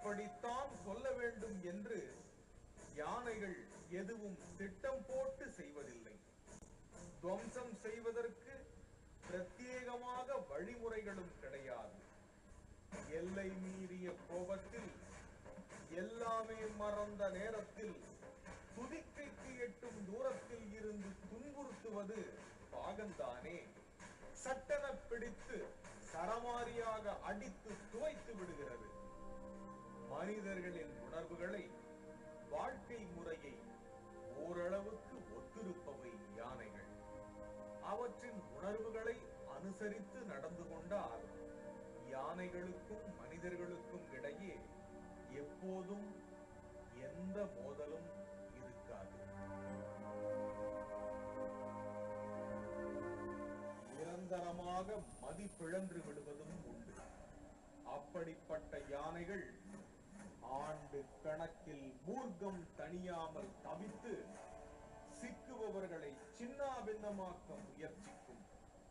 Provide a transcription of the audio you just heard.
இப்படித்தான் சொல்ல வேண்டும் என்று யானைகள் எதுவும் திட்டம் போட்டு செய்வதில்லை. துவம்சம் செய்வதற்கு பிரத்யேகமாக வழிமுறைகளும் கிடையாது. எல்லை மீறிய கோபத்தில், எல்லாமே மறந்த நேரத்தில், துதிக்கைக்கு எட்டும் தூரத்தில் இருந்து துன்புறுத்துவது பாகந்தானே. சட்டென பிடித்து சரமாரியாக அடித்து துவைத்து விடுகிறது. மனிதர்களின் உணர்வுகளை, வாழ்க்கை முறையை ஓரளவுக்கு ஒத்திருப்பவை யானைகள். அவற்றின் உணர்வுகளை அனுசரித்து நடந்து கொண்டால் யானைகளுக்கும் மனிதர்களுக்கும் இடையே எப்போதும் எந்த மோதலும் இருக்காது. நிரந்தரமாக மதிப்பிழந்து விடுவதும் உண்டு. அப்படிப்பட்ட யானைகள் ஆண்டு கணக்கில் மூர்க்கம் தணியாமல் தவித்து சிக்குபவர்களை சின்னாபின்னமாக்க முயற்சிக்கும்.